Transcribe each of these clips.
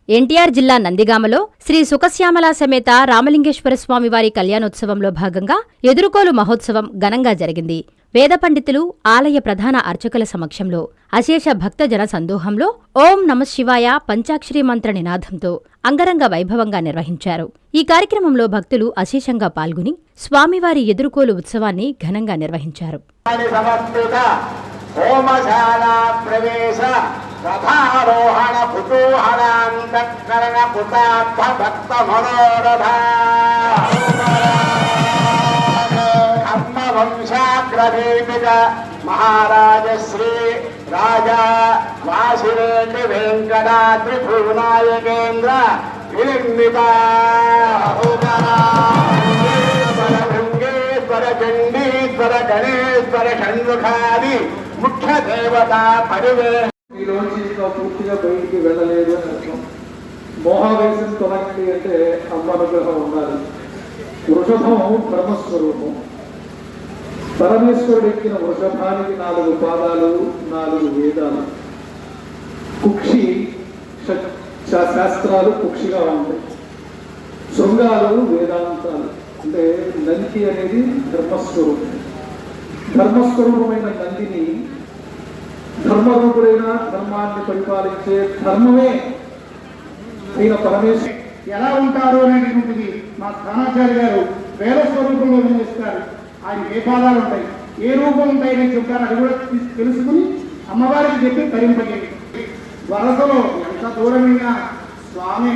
ఎన్టీఆర్ జిల్లా నందిగామలో శ్రీ సుఖశ్యామల సమేత రామలింగేశ్వర స్వామివారి కళ్యాణోత్సవంలో భాగంగా ఎదురుకోలు మహోత్సవం ఘనంగా జరిగింది. వేద పండితులు, ఆలయ ప్రధాన అర్చకుల సమక్షంలో అశేష భక్తజన సందోహంలో ఓం నమఃశివాయ పంచాక్షరీ మంత్ర నినాదంతో అంగరంగ వైభవంగా నిర్వహించారు. ఈ కార్యక్రమంలో భక్తులు అశేషంగా పాల్గొని స్వామివారి ఎదురుకోలు ఉత్సవాన్ని ఘనంగా నిర్వహించారు. రథారోహణ కుతూహలాంతఃకరణ కృతార్థ భక్త మనోరథ కర్మ వంశాగ్రదీపిత మహారాజ శ్రీ రాజా వాసిరెడ్డి వెంకటాద్రి భూనాయకేంద్ర విలింబిత భృంగేశ్వర చండీశ్వర గణేశ్వర షణ్ముఖాది ముఖ్య దేవత పరివే పూర్తిగా బయటికి వెళ్ళలేదు అని అర్థం. మోహావేశం తొలగండి అంటే అమ్మ అనుగ్రహం ఉండాలి. వృషభం బ్రహ్మస్వరూపం. పరమేశ్వరుడు ఎక్కిన వృషభానికి 4 పాదాలు, 4 వేదాలు. కుక్షి శాస్త్రాలు కుక్షిగా ఉంటాయి. శృంగాలు వేదాంతాలు. అంటే నంది అనేది ధర్మస్వరూపం. ధర్మస్వరూపమైన నందిని ధర్మరూపుడైన ధర్మాన్ని పరిపాలించే ధర్మమే అయిన పరమేశ్వరుడు ఎలా ఉంటారు అనేటువంటిది మా స్థానాచార్య గారు వేద స్వరూపంలో నిర్ణయిస్తారు. ఆయన ఏ పాదాలు ఉంటాయి, ఏ రూపం ఉంటాయని చెప్తారు. అది కూడా తెలుసుకుని అమ్మవారికి చెప్పి తరింపగలి వరసలో ఎంత దూరమైన స్వామి,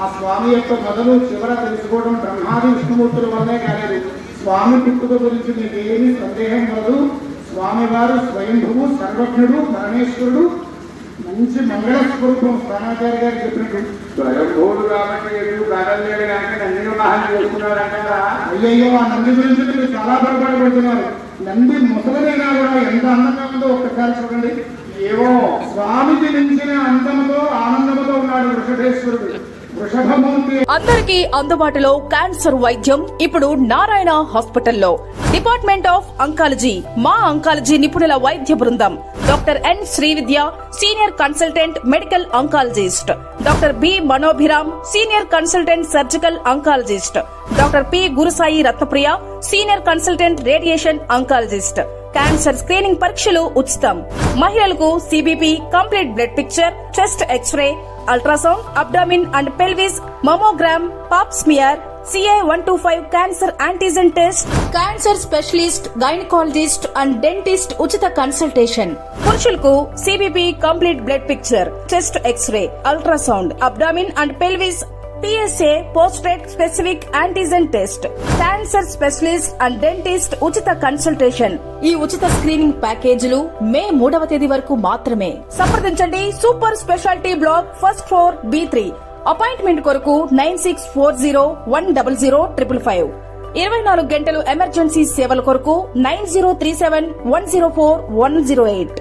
ఆ స్వామి యొక్క మొదలు చివర తెలుసుకోవడం బ్రహ్మాది విష్ణుమూర్తుల వల్లే కాలేదు. స్వామి పుట్టుక గురించి మీకు ఏమీ సందేహం కలదు. స్వామివారు స్వయంభువు, సర్వజ్ఞుడు, పరమేశ్వరుడు, మంచి మంగళ స్వరూపం. స్థానాచార్య గారు చెప్పినట్టు స్వయంభూడు కాబట్టి అయ్యయ్యో, ఆ నంది గురించి మీరు చాలా పొరపాటుపడుతున్నారు. నంది ముసలిదైనా కూడా ఎంత అందంగా ఉందో ఒక్కసారి చూడండి. ఏవో స్వామికి మించిన అందంతో ఆనందంతో ఉన్నాడు వృషభేశ్వరుడు. అందరికీ అందుబాటులో క్యాన్సర్ వైద్యం ఇప్పుడు నారాయణ హాస్పిటల్లో. Department of oncology. మా అంకాలజీ నిపుణుల వైద్య బృందం doctor N Srividya, senior consultant medical oncologist, doctor B Manobhiram, senior consultant surgical oncologist, doctor P Gurusai Ratnapriya, senior consultant radiation oncologist. Cancer screening పరీక్షలు ఉచితం. మహిళలకు CBP, complete blood picture, chest X-ray, ultrasound, abdomen and pelvis, mammogram, pap smear, CA-125 cancer antigen test, cancer specialist, gynaecologist and dentist ఉచిత consultation. పురుషులకు CBP, complete blood picture, chest X-ray, ultrasound, abdomen and pelvis, PSA పోస్ట్రేట్ specific antigen test, cancer specialist and dentist ఉచిత consultation. ఈ ఉచిత screening ప్యాకేజీలు మే 3వ తేదీ వరకు మాత్రమే. సంప్రదించండి. Super speciality block, first floor, B3. Appointment కొరకు 9640100555. 24 గంటలు ఎమర్జెన్సీ సేవల కొరకు 9037104108.